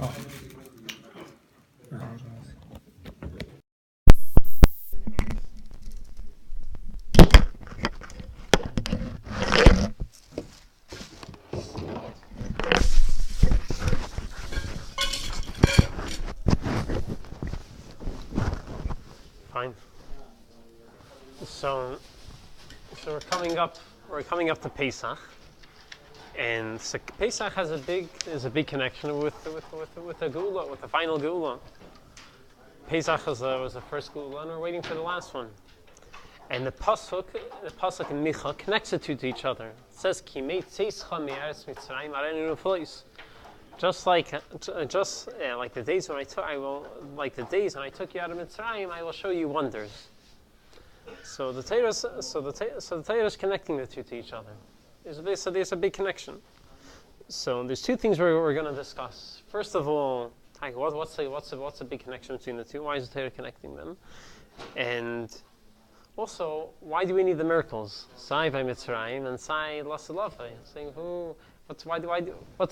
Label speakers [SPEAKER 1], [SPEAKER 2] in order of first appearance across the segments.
[SPEAKER 1] Oh.
[SPEAKER 2] Fine. So we're coming up to Pesach, and so Pesach has a big connection with the Geula, with the final Geula. Pesach was the first Geula, and we're waiting for the last one. And the pasuk in Micha connects the two to each other. It says, "Ki meitzeischa me'eretz Mitzrayim arenu neflois." Just like the days when I took you out of Mitzrayim, I will show you wonders. So the Torah is connecting the two to each other. There's a big connection. So there's two things we're going to discuss. First of all, what's the big connection between the two? Why is the Torah connecting them? And also, why do we need the miracles? Sai by Mitzrayim and Sai Lasalavai. Saying what's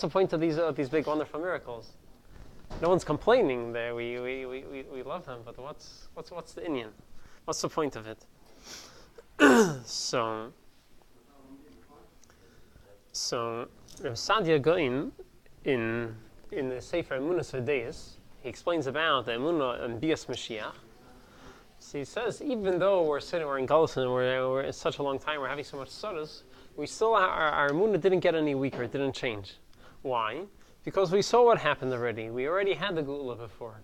[SPEAKER 2] the point of these big wonderful miracles? No one's complaining there. We love them, but what's the inyan? What's the point of it? So Rav Sadia Goin in the Sefer Emunas V'Deis, he explains about the Emunah and Bias Moshiach. So he says, even though we're in Galus and we're in such a long time, we're having so much tzaras, we still our Emunah didn't get any weaker, it didn't change. Why? Because we saw what happened already. We already had the Geula before.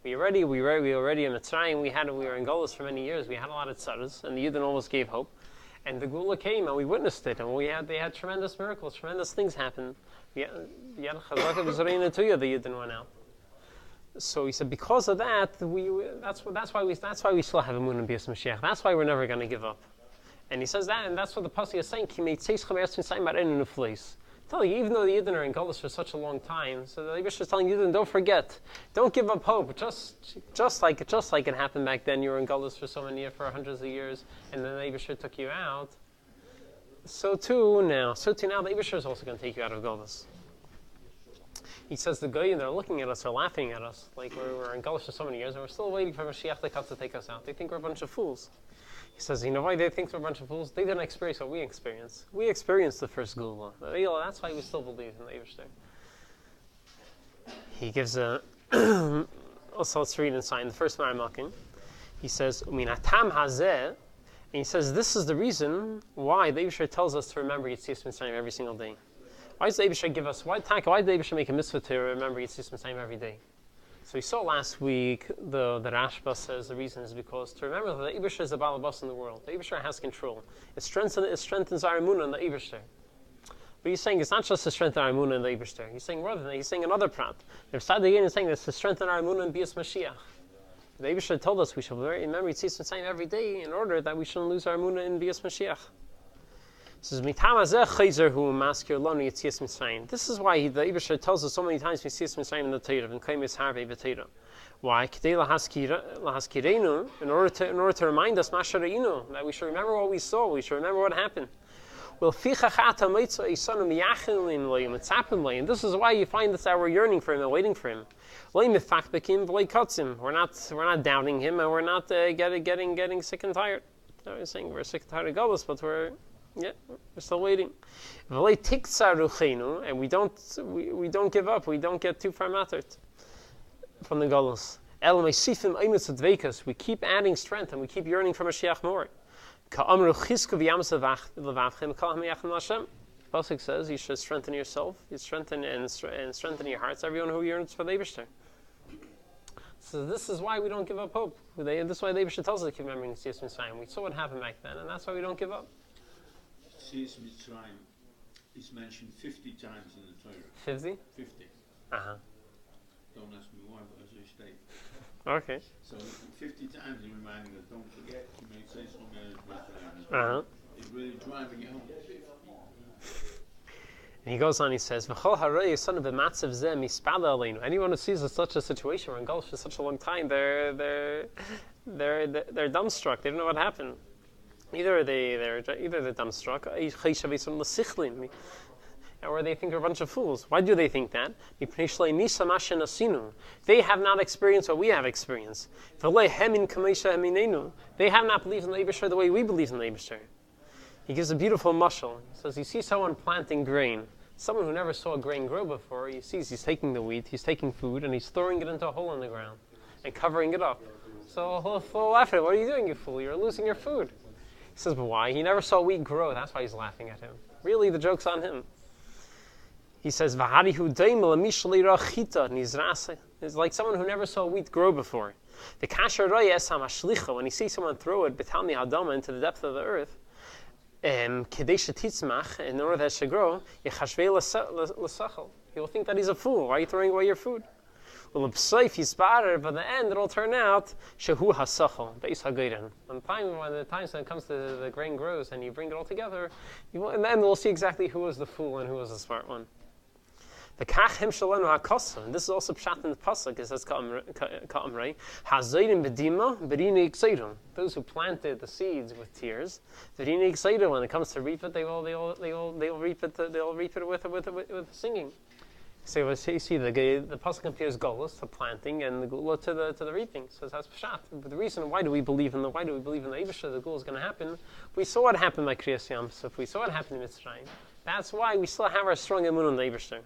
[SPEAKER 2] We already in Mitzrayim, we were in Galus for many years, we had a lot of tzaras, and the Yidden almost gave hope. And the Geula came, and we witnessed it, and they had tremendous miracles, tremendous things happened. The Yidden went out. So he said, because of that, that's why we still have a moon and Bias Mashiach. That's why we're never going to give up. And he says that, and that's what the pasuk is saying. Tell you, even though the Yidden are in Galus for such a long time, so the Eibush is telling Yidden, don't forget, don't give up hope. Just like it happened back then, you were in Galus for so many years, for hundreds of years, and then the Eibush took you out. So too now the Eibush is also going to take you out of Galus. He says the Goyim, they're looking at us, they're laughing at us, like we're in Galus for so many years, and we're still waiting for Moshiach to come to take us out. They think we're a bunch of fools. He says, you know why they think we're a bunch of fools? They didn't experience what we experienced. We experienced the first Geula. That's why we still believe in the Eibush. He gives a... also, let's read inside in the first Maramalkin. He says, Minatam hazeh, and he says, this is the reason why the Eibush tells us to remember Yetzias Mitzrayim every single day. Why does the Eibush give us... Why did the Eibush make a mitzvah to remember Yetzias Mitzrayim every day? So we saw last week, the Rashba says the reason is because to remember that the Eibush is the Balabas in the world. The Eibush has control. It strengthens our Emunah in the Eibush. But he's saying it's not just to strengthen our Emunah in the Eibush. He's saying more than that. He's saying another prat. The Sadiyin is saying this to strengthen our Emunah in Bias Mashiach. The Eibush told us we should remember Yetzias Mitzrayim every day in order that we shouldn't lose our Emunah in Bias Mashiach. This is why the Eibush tells us so many times Yetzias Mitzrayim in the Torah and Kaimis Harvei B'Torah. Why? In order to remind us that we should remember what we saw, we should remember what happened. And this is why you find us that we're yearning for him and waiting for him. We're not doubting him, and we're not getting sick and tired. We're saying we're sick and tired of Galus, but we're still waiting. And we don't give up. We don't get too far mattered from the Galus. We keep adding strength and we keep yearning for Mashiach more. Pasuk says you should strengthen yourself, you strengthen your hearts, everyone who yearns for the Eibishter. So this is why we don't give up hope. This is why the Eibishter tells us to keep remembering Yetzias Mitzrayim. We saw what happened back then, and that's why we don't give up.
[SPEAKER 3] Yetzias Mitzrayim is mentioned 50 times in the Torah.
[SPEAKER 2] 50?
[SPEAKER 3] 50.
[SPEAKER 2] Uh-huh.
[SPEAKER 3] Don't ask me why, but as I state.
[SPEAKER 2] Okay.
[SPEAKER 3] So 50 times he's reminding us, don't forget, you may say something else.
[SPEAKER 2] Uh-huh.
[SPEAKER 3] It's really driving it home.
[SPEAKER 2] And he goes on, he says, anyone who sees such a situation, we're engulfed for such a long time, they're dumbstruck, they don't know what happened. Either they're dumbstruck, or they think we're a bunch of fools. Why do they think that? They have not experienced what we have experienced. They have not believed in the Eibusher the way we believe in the Eibusher. He gives a beautiful mashal. He says, you see someone planting grain. Someone who never saw grain grow before, he sees he's taking the wheat, he's taking food, and he's throwing it into a hole in the ground and covering it up. So he'll laugh at him. What are you doing, you fool? You're losing your food. He says, but why? He never saw wheat grow. That's why he's laughing at him. Really, the joke's on him. He says, it's like someone who never saw wheat grow before. The kasher when he sees someone throw it into the depth of the earth, in order that it should grow, he will think that he's a fool. Why are you throwing away your food? Well, but in the end, it'll turn out shehu hasachal. When the time when it comes to the grain grows and you bring it all together, in the end we'll see exactly who was the fool and who was the smart one. The kachim shalenu hakosa, and this is also pshat in the pasuk. It says ka'amrei hazayim bedima berini kseidim. Those who planted the seeds with tears, berini kseidim. When it comes to reap it, they will reap it. They'll reap it with singing. So you see the pasuk compares golus to planting and the gula to the reaping. So that's pshat. But the reason why do we believe in the Eibusher the gula is going to happen? We saw what happened by Kriyas Yam Suf. We saw what happened in Mitzrayim. That's why we still have our strong emunah in the Eibusher.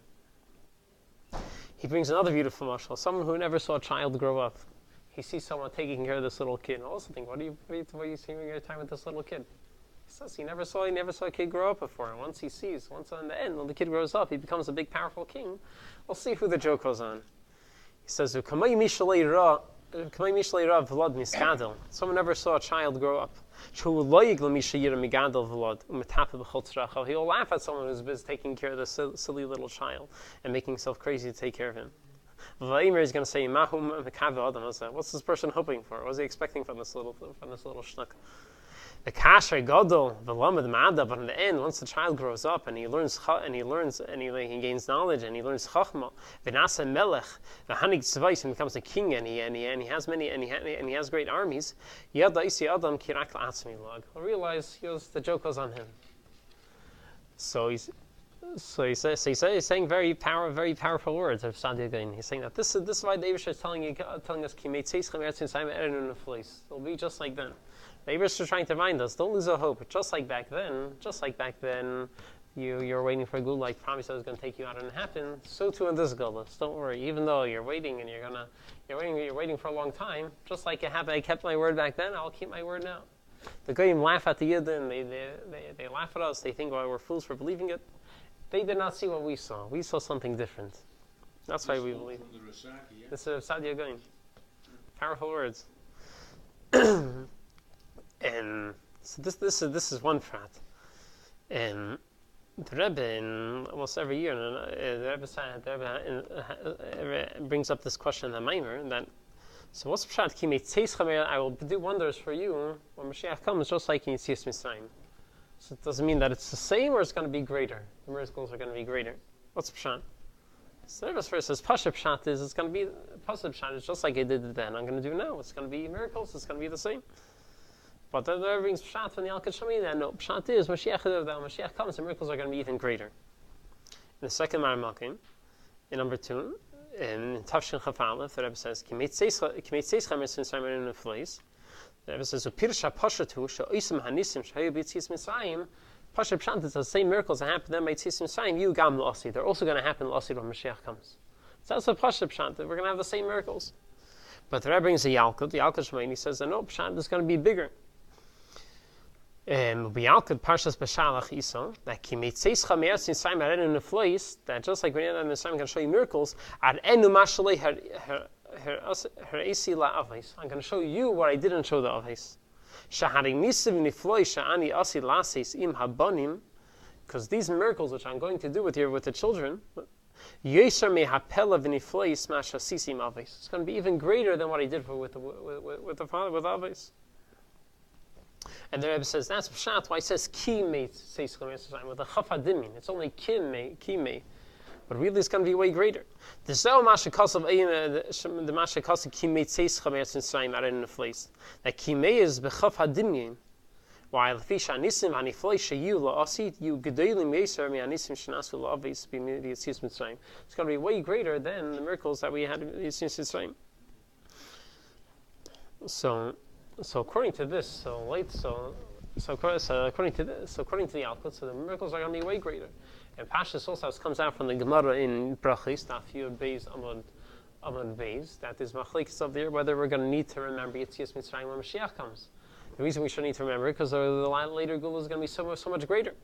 [SPEAKER 2] He brings another beautiful mashal. Someone who never saw a child grow up. He sees someone taking care of this little kid. And also think, what are you spending your time with this little kid? He says he never saw a kid grow up before. And once in the end, when the kid grows up, he becomes a big, powerful king. We'll see who the joke goes on. He says, someone never saw a child grow up. He'll laugh at someone who's busy taking care of this silly little child and making himself crazy to take care of him. He's going to say, what's this person hoping for? What was he expecting from this little shnook? The kasher gadol v'lamed ma'ada, but in the end, once the child grows up and he gains knowledge and he learns chachma, v'nasa melech, v'hanig tzvais, and becomes a king, and he has great armies. Yada isi adam kirak la'atzmi lag. He'll realize the joke was on him. So he's saying very powerful words of Sadia Gain. He's saying that this is why the Eibusher is telling us it'll be just like then. The Eibusher is trying to remind us, don't lose a hope. Just like back then, you're waiting for a gula, like promised I was going to take you out and it happened. So too in this gula. Don't worry. Even though you're waiting and you're waiting for a long time, just like it happened, I kept my word back then, I'll keep my word now. The Goyim laugh at the Yidden, they laugh at us, they think we're fools for believing it. They did not see what we saw. We saw something different. That's why we believe. This is Sadia Gain. Powerful words. And so this is one prat. And the Rebbe, almost every year, the Rebbe brings up this question in the Maimer that. So what's the prat? I will do wonders for you when Moshiach comes, just like in Yetzias Mitzrayim. So it doesn't mean that it's the same or it's going to be greater. The miracles are going to be greater. What's pshat? So the Rebbe's first says, Pasha pshat is, it's going to be, Pasha pshat is just like I did it then. I'm going to do now. It's going to be miracles. It's going to be the same. But the Rebbe brings pshat from the Al Kashami that no, pshat is, when Mashiach comes, the miracles are going to be even greater. In the second Maramakim, in number 2, in Tafshin Chaf Aleph, the Rebbe says, Ki meitzeischem in the place. The Rebbe says, "Pirsha pashatu she'osim hanisim she'hayu b'Yetzias Mitzrayim." Pasha pshat is the same miracles that happened then by Yetzias Mitzrayim. You gam l'asi. They're also going to happen l'asi when Mashiach comes. So that's a pasha pshat. We're going to have the same miracles. But the Rebbe brings a Yalkut. The Yalkut Shemayin. He says, "No, pshat is going to be bigger." B'Yalkut Parshas B'Shalach Isa that ki meitzeischem me'eretz Mitzrayim arenu neflois, that just like when you're in Mitzrayim, I'm going to show you miracles. Ad enu mashalei I'm going to show you what I didn't show the Avos. Because these miracles which I'm going to do with the children, it's going to be even greater than what I did with the father, with Avos. And the Rebbe says that's pshat. Why it says ki meit seischem with the chaf hadimin. It's only ki mei. But really, it's going to be way greater. The mashakasav the mashakasav ki meitzeischem Mitzrayim are in the place. That ki mei is bechaf hadimyin. While Fisha Nisim Hanifloi Shayu La'asid, you Gedolim Yeser Mi Anisim Shanasu La'avis B'Yitzis Mitzrayim. It's going to be way greater than the miracles that we had in Yitzis Mitzrayim. So according to this, according to the Alkut, so the miracles are going to be way greater. And Pashas also comes out from the Gemara in Brachis, Tafiyud Beis Amud Beis, that is machlekes of there whether we're going to need to remember Yetzias Mitzrayim when Moshiach comes. The reason we should need to remember it because the later Gula is going to be so much greater.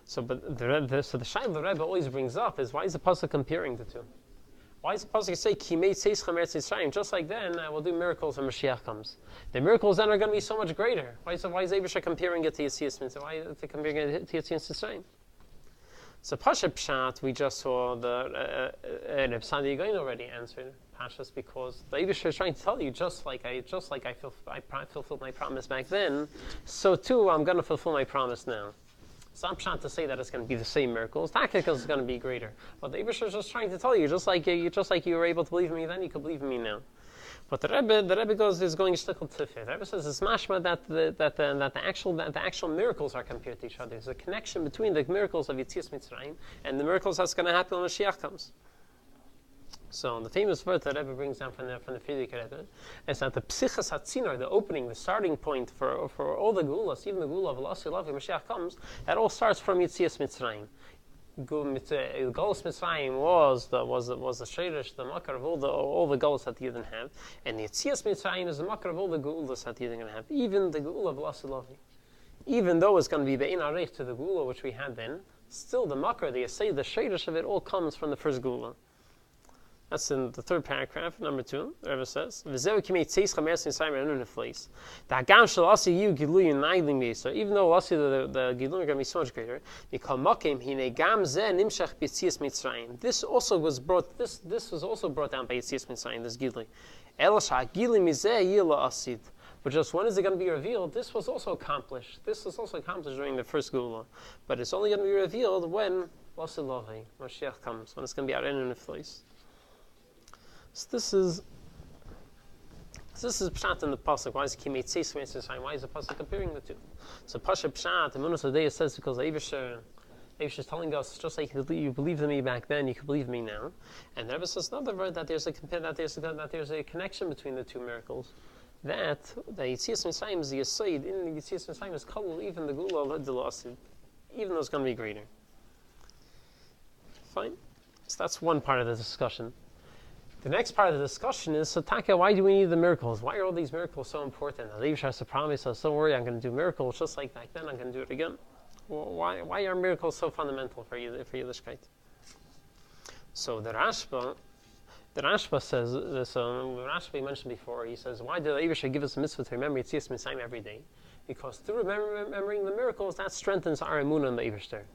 [SPEAKER 2] So, but the Shaila the Rebbe always brings up is, why is the pasuk comparing the two? Why is the pasuk say Kimei Tzeischem Eretz Yisrael? Just like then, we'll do miracles when Mashiach comes. The miracles then are going to be so much greater. Why is Abisha comparing it to Yetzias Mitzrayim? Why is it comparing it to Yetzias Mitzrayim? So Pasha Pshat, we just saw the Reb Sadi Yagain already answered Pashas, because the Abisha is trying to tell you, just like I fulfilled my promise back then, so too I'm going to fulfill my promise now. It's not pshat to say that it's going to be the same miracles. Tactical is going to be greater. But the Eibush is just trying to tell you, just like you were able to believe in me then, you can believe in me now. But the Rebbe is going shtickle tifir. The Rebbe says it's mashma that the actual miracles are compared to each other. There's a connection between the miracles of Yetzias Mitzrayim and the miracles that's going to happen when Mashiach comes. So the famous word that Rebbe brings down from the Frierdiker Rebbe is that the psichas hatzinor, the opening, the starting point for all the gulas, even the gula of Elasi Lavi, Mashiach comes, that all starts from Yetzias Mitzrayim. Gulas Mitzrayim was the shirish, the makar of all the gulas that the Yidden have, and the Yetzias Mitzrayim is the makar of all the gulas that the Yidden going to have, even the gula of Elasi Lavi. Even though it's going to be be'in arech to the gula which we had then, still the makar, the shirish of it all comes from the first gula. That's in the third paragraph, number 2. The Rebbe says, even though Lasi the Gilun are going to be so much greater, this also was brought. This was also brought down by Yetzias Mitzrayim. This Gilui. But just when is it going to be revealed? This was also accomplished. This was also accomplished during the first Gula, but it's only going to be revealed when Moshiach comes, when it's going to be out in the place. So this is pshat in the pasuk. Why is Kimei Tzeischem Eretz Yisrael? Why is the pasuk comparing the two? So pasuk pshat, the Munus Adei says because the Eibush is telling us, just like you believed in me back then, you can believe in me now. And the Rebbe says another word that there's a connection between the two miracles. That the Yetzias Mitzrayim is the Yesod. In the Yetzias Mitzrayim is Kol, even the Gula of L'Asid, even though it's going to be greater. Fine. So that's one part of the discussion. The next part of the discussion is, so Taka, why do we need the miracles? Why are all these miracles so important? The Levish has to promise us, don't worry, I'm going to do miracles just like back then, I'm going to do it again. Well, why are miracles so fundamental for Yiddishkeit? So the Rashba says, the Rashba we mentioned before, he says, why did the Levish give us a mitzvah to remember Yetzias Mitzrayim every day? Because through remembering the miracles, that strengthens our emunah in the Eivishter.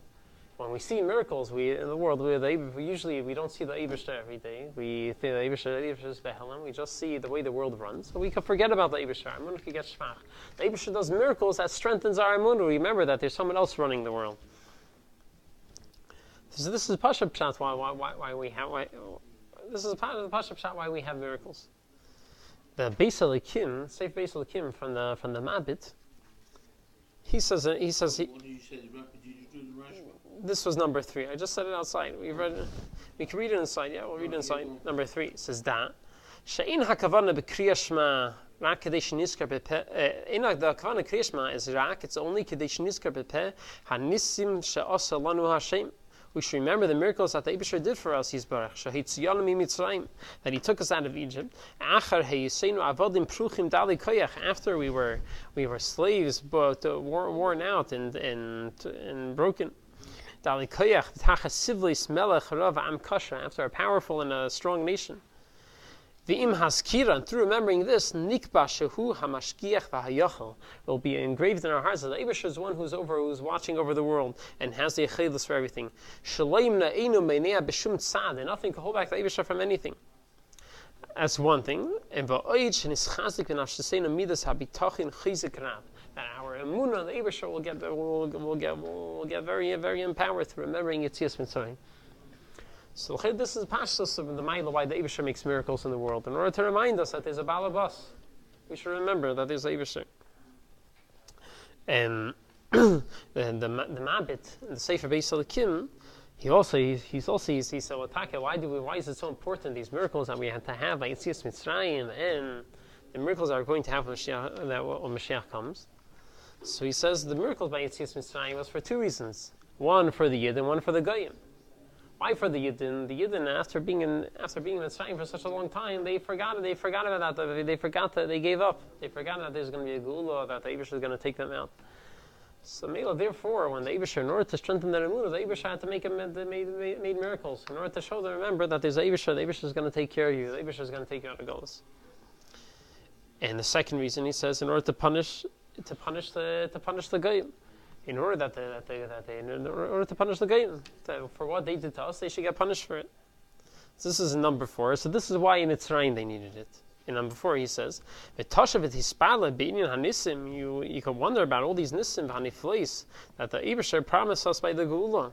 [SPEAKER 2] When we see miracles, in the world, we usually don't see the Eivishter every day. We think the Eivishter is Behelim. We just see the way the world runs. So we can forget about the Eivishter. Our emunah can get shvach. The Eivishter does miracles that strengthens our emunah. We remember that there's someone else running the world. So this is Pasha Pshat why we have. This is part of the Pasha Pshat why we have miracles. The Beis Elikim, Seif Beis Elikim from the Mabit. He says. What did you say? Did you do the Rashba? This was number 3. I just said it outside. We can read it inside. Yeah, we'll read it inside. Number 3 it says that she'in hakavana b'kriyas shema rak kadesh nizkar b'peh. The kavana kriyas shema is rak. It's only kadesh nizkar b'peh hanisim she'asa lanu Hashem. We should remember the miracles that the Eibusher did for us, Yisbarach, Shahitziyanim Mitzrayim, that He took us out of Egypt. After we were slaves, but worn out and broken. After a powerful and a strong nation. V'im haskira, through remembering this, nikba shehu hamashgiach v'hayachal, will be engraved in our hearts that the Eibush is one who's watching over the world and has the echedus for everything. Shaleim na'enu meinea b'shum tzad, and nothing can hold back the Eibush from anything. That's one thing. And v'oid shenischazik v'nafsheseinu midas habitachin chizik rab, that our emunah, the Eibush, will get very, very empowered through remembering Yetzias Mitzrayim. So this is Pashtus of the Maila why the Eibusher makes miracles in the world. In order to remind us that there's a Balabas, we should remember that there's a Eibusher. And the Mabit, the Sefer Beis Elikim, he said, well, Taka, why is it so important, these miracles that we had to have by Yetzias Mitzrayim, and the miracles are going to have when Mashiach comes? So he says the miracles by Yetzias Mitzrayim was for two reasons. One for the Yid and one for the Goyim. Why for the Yidden? The Yidden, after being in Mitzrayim for such a long time, they forgot about that. They forgot that they gave up. They forgot that there's going to be a Gula, that the Eibush is going to take them out. So therefore, when the Eibush, in order to strengthen their emunah, the Eibush had to made miracles. In order to show them, remember that there's Eibush, the Eibush is going to take care of you. The Eibush is going to take you out of Golas. And the second reason, he says, in order to punish the Goyim. In order to punish the Goyim, for what they did to us, they should get punished for it. So this is number 4. So this is why in Mitzrayim they needed it. In number 4, he says, you can wonder about all these nisim v'hanifleis that the Eibusher promised us by the Gula.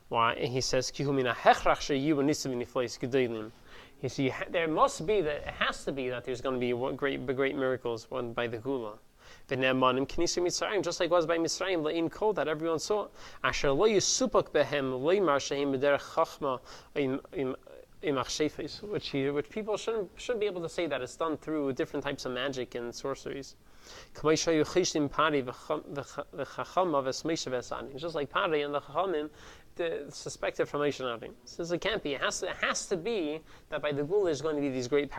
[SPEAKER 2] Why? And he says, you see, there must be that, it has to be that there's going to be great miracles by the Gula. Just like it was by Mitzrayim, La'in Kol, that everyone saw. Asher lo yisupak behem leimar shehem b'derech chachma which people shouldn't be able to say that it's done through different types of magic and sorceries. Just like Pari and the Chachamim suspected from Moshe Rabbeinu. Says it can't be. It has to be that by the Gula there's going to be these great and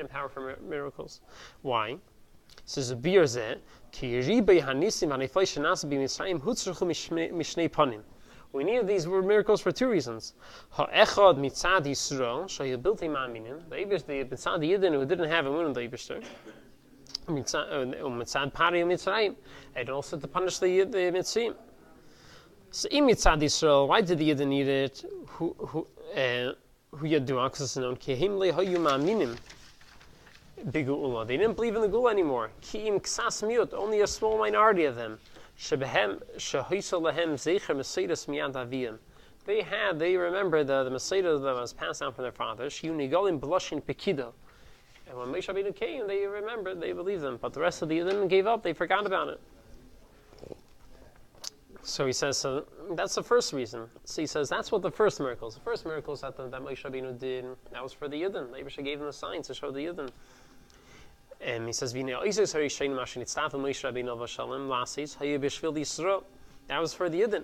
[SPEAKER 2] powerful miracles. Why? Says Birzeh, Ki Ribei Hanisim Hanifleis Shenas B'Mitzrayim Hutzruchu Mishnei Panim. We need these miracles for two reasons. Ha'echad mitzad Yisrael, Shayabiltei Ma'aminim, the mitzad Yidden who didn't have emunah in the Eibishter, mitzad Pari Mitzrayim, and also to punish the Mitzrayim. So in mitzad Yisrael, why did the Yidden need it? Who Yadua? Because it's known Kehim leHayu Ma'aminim. They didn't believe in the Gula anymore. Ki'im ksas miut, only a small minority of them. Shebehem shehoisa lehem zecher mesedas miyad aviyim. They remember the Masada that was passed down from their fathers. Shiyunigolim blushin pekida. And when Moshe Rabbeinu came, they remembered, they believed them. But the rest of the Yidden gave up, they forgot about it. So he says, so that's the first reason. So he says, that's what the first miracles that Moshe Rabbeinu did, that was for the Yidden. They gave them the signs to show the Yidden. And he says, that was for the Yidden.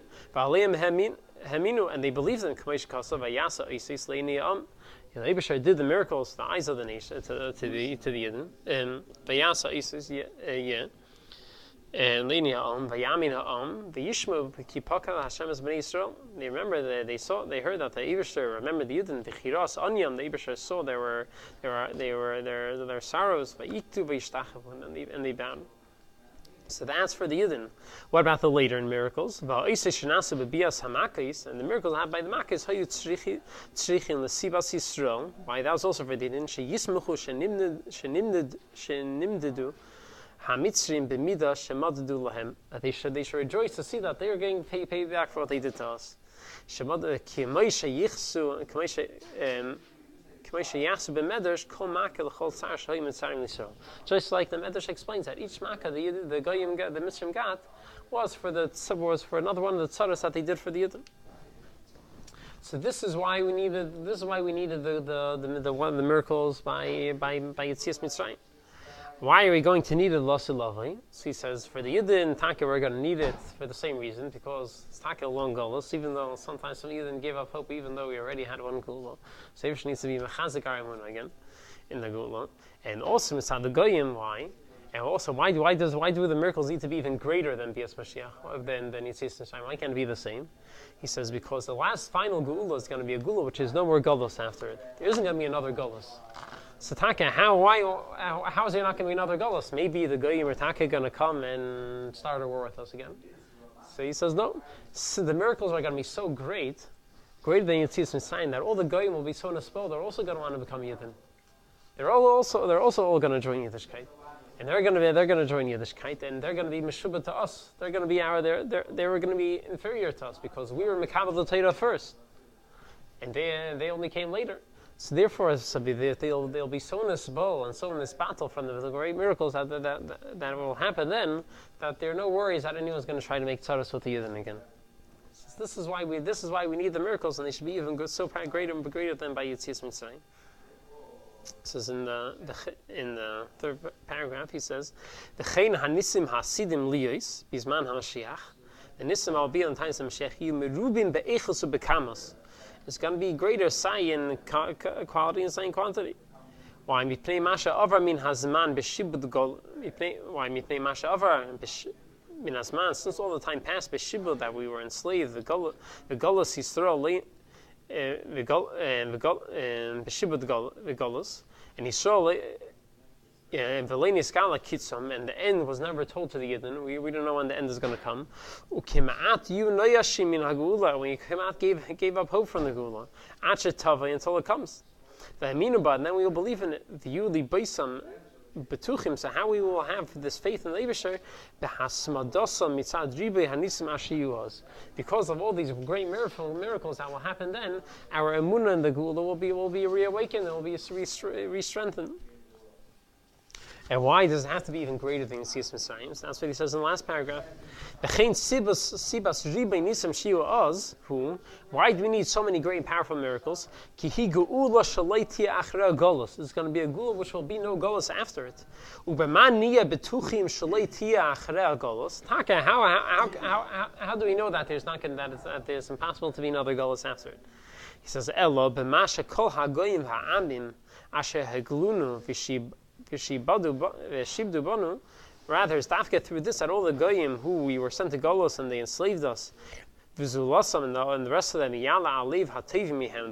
[SPEAKER 2] And they believed them. The Eibusher did the miracles, the eyes of the nation, to the Yidden. And and the Yishmu Kipaka Hashem is Bnei Yisrael. They remember that they heard that the Eibusher, remember the Yidden, the Chiras Anyam, the Eibusher saw their sorrows, and they bowed. So that's for the Yidden. What about the later miracles? And the miracles had by the Makkahs, why that was also for the Yidden. That they should rejoice to see that they are getting paid back for what they did to us. Just like the Medrash explains that each makkah the Goyim got, the Mitzrim got, was for another one of the tzaras that they did for the Yidden. So this is why we needed the miracles by Yetzias Mitzrayim. Why are we going to need it, Lasu Lavai? So he says, for the Yidden, Taka, we're going to need it for the same reason, because it's Taka long Golos, even though sometimes some Yidden gave up hope, even though we already had one Gula. So Yiddish needs to be Mechazik Aramun again, in the Gula. And also, Mitzad the Goyim, why? And also, why do the miracles need to be even greater than Bias Mashiach, than Yetzias Mitzrayim? Why can't it be the same? He says, because the last final Gula is going to be a Gula which is no more Golos after it. There isn't going to be another Golos. So Taka, how is there not going to be another Golos? Maybe the Goyim or Taka going to come and start a war with us again. So he says, no. So the miracles are going to be so greater than Yetzias Mitzrayim, that all the Goyim will be so nispel, they're also going to want to become Yidden. They're also all going to join Yiddishkeit. And they're going to join Yiddishkeit, and they're going to be Meshubah to us. They're going to be they were going to be inferior to us, because we were Mekabel the Torah first. And they only came later. So therefore, they'll be so nisbol and so nisbatal from the great miracles that will happen then, that there are no worries that anyone's going to try to make tzaras with the Yidden again. So this is why we need the miracles, and they should be even good, so greater than by Yitzias Mitzrayim. This is in the third paragraph. He says, "The chein hanisim hasidim liyos bisman haMashiach, the nisim will be on times of Mashiach. You merubin be'echos ubekamos. It's going to be greater sai in quality and sai in quantity. Why mitnei masha avar min hazman b'shibud gol? Why mitnei masha avar min hazman? Since all the time passed b'shibud that we were enslaved, the gullus Yisrael the Golos, and he saw and the end was never told to the Yidden. We don't know when the end is going to come. When Kimat gave up hope from the Gula, until it comes. And then we will believe in it. The Yuli Beisam Betuchim, so how we will have this faith in the Eibusher, because of all these great miracles that will happen then, our emunah in the Gula will be reawakened, it will be re-strengthened. And why does it have to be even greater than Yitzias Mitzrayim? That's what he says in the last paragraph. Why do we need so many great and powerful miracles? It's going to be a gula which will be no gulas after it. How do we know that that it's impossible to be another gulas after it? He says, Elo b'masha kol hagoyim ha'amim asher haglunu rather, it's dafka through this that all the goyim who we were sent to Golos and they enslaved us, v'zulasam and the rest of them, yala aliv hativim mihem,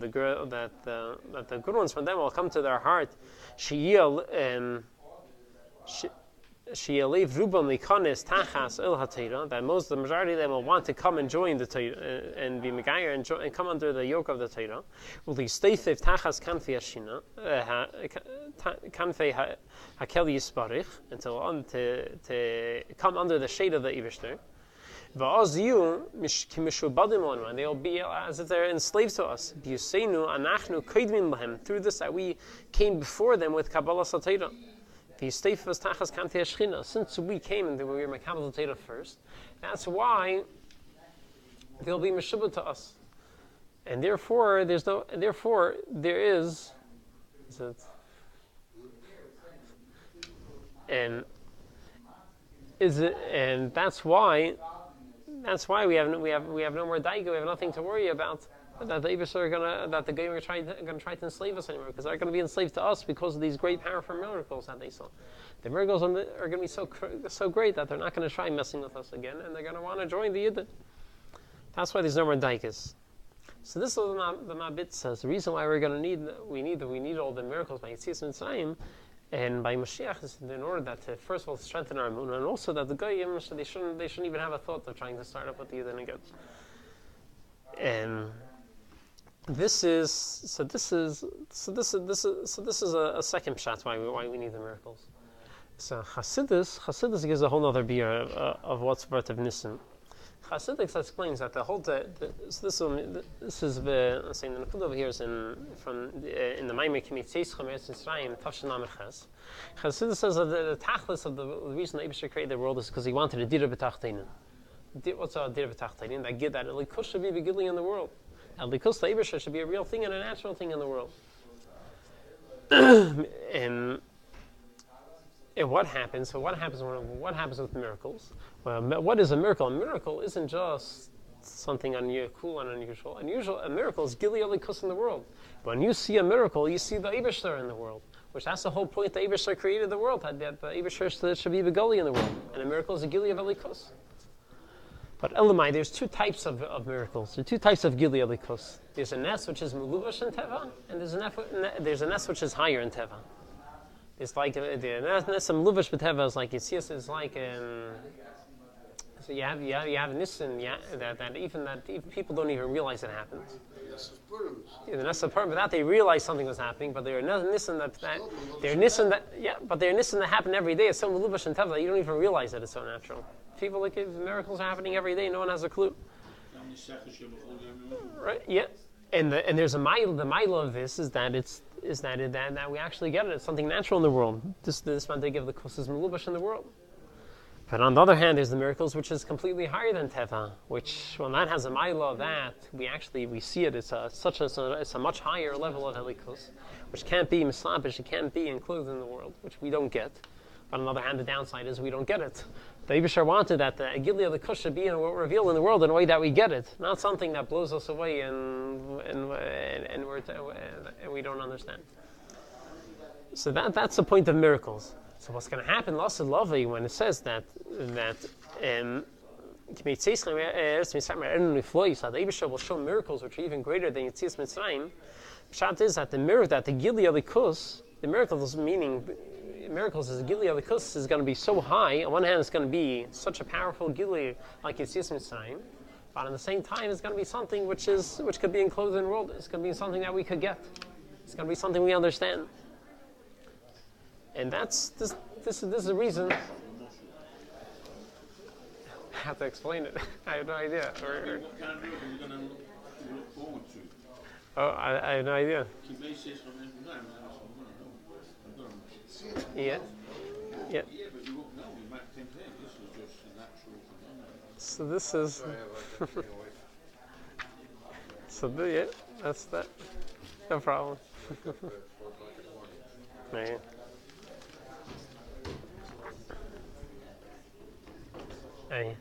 [SPEAKER 2] that the good ones from them will come to their heart. She'yalev rubam likanis tachas el hatira, that the majority of them will want to come and join the Torah and be megayer and come under the yoke of the Torah. Uli steifev tachas kanfei hashina kanfei hakel yisparich, until to come under the shade of the Eibishter. Va'az you kimishubadim on, and they'll be as if they're enslaved to us. B'yuseinu anachnu koidmin lahem, through this that we came before them with Kabbalah Satira. Since we came and we were Makabal Torah first, that's why they'll be Meshubah to us. And therefore there is and that's why we have no more daiga, we have nothing to worry about. That the Eibusher are the Goyim are going to try to enslave us anymore, because they're going to be enslaved to us because of these great, powerful miracles that they saw. The miracles are going to be so great that they're not going to try messing with us again, and they're going to want to join the Yidden. That's why there's no more daikas. So this is what the Mabit says. The reason why we need all the miracles by Yitzias Mitzrayim and by Moshiach is in order that to first of all strengthen our emunah, and also that the Goyim they shouldn't even have a thought of trying to start up with the Yidden again. And this is a second pshat why we need the miracles. So Chassidus gives a whole other beer of what's worth of Nissen. Chassidus explains that the whole this is the saying the Nakud over here is in the Maimei K'mitzeis Chomeres Yisraim Tavshin Lamed Ches. Chassidus says that the tachlis of the reason the Eibusher created the world is because he wanted a dira b'tachteinin. What's a dira b'tachteinin? That a likus should be begidli in the world. A likus the Eibusher should be a real thing and a natural thing in the world. And what happens? So what happens with miracles? Well, what is a miracle? A miracle isn't just something cool and unusual. A miracle is gili alikus in the world. When you see a miracle, you see the Eibusher in the world, which that's the whole point. The Eibusher created the world. That the Eibusher should be beguli in the world, and a miracle is a gili of alikus. But Elamai, there's two types of miracles. There are two types of gili alikus. There's a nes which is muluvash in teva, and there's a nes which is higher in teva. It's like the nes muluvash b'teva is like is like so you have nissen that even people don't even realize it happens. The nes of Purim, without they realize something was happening, but they're nissen that happen every day. It's so muluvash in teva that you don't even realize that it's so natural. People miracles are happening every day. No one has a clue. Right? Yeah. and there's a mile. The mile of this is that that we actually get it. It's something natural in the world. This man they give the kusas melubash in the world. But on the other hand, there's the miracles which is completely higher than teva, which when that has a mile of that, we see it. It's a much higher level of helikus, which can't be mislabish. It can't be included in the world, which we don't get. But on the other hand, the downside is we don't get it. The Eibishter wanted that the Agilia of the Kush should be revealed in the world in a way that we get it, not something that blows us away and we don't understand. So that's the point of miracles. So what's going to happen, Lassid Lavi, when it says that the Eibishter will show miracles which are even greater than Yetzias Mitzrayim. Pshat is that the Gilia of the Kus, the miracles meaning. Miracles is Gilead the Kus is going to be so high. On one hand, it's going to be such a powerful Gilead like Yetzias Mitzrayim, but at the same time, it's going to be something which could be enclosed in the world. It's going to be something that we could get. It's going to be something we understand, and this is the reason. I have to explain it. I have no idea.
[SPEAKER 3] What kind of miracle are you going to look forward to?
[SPEAKER 2] Oh, I have no idea. Yeah. Yeah.
[SPEAKER 3] Yeah, but you won't know. You might think, hey, this is just a natural phenomenon.
[SPEAKER 2] So this is. Yeah, that's that. No problem. Yeah. Hey.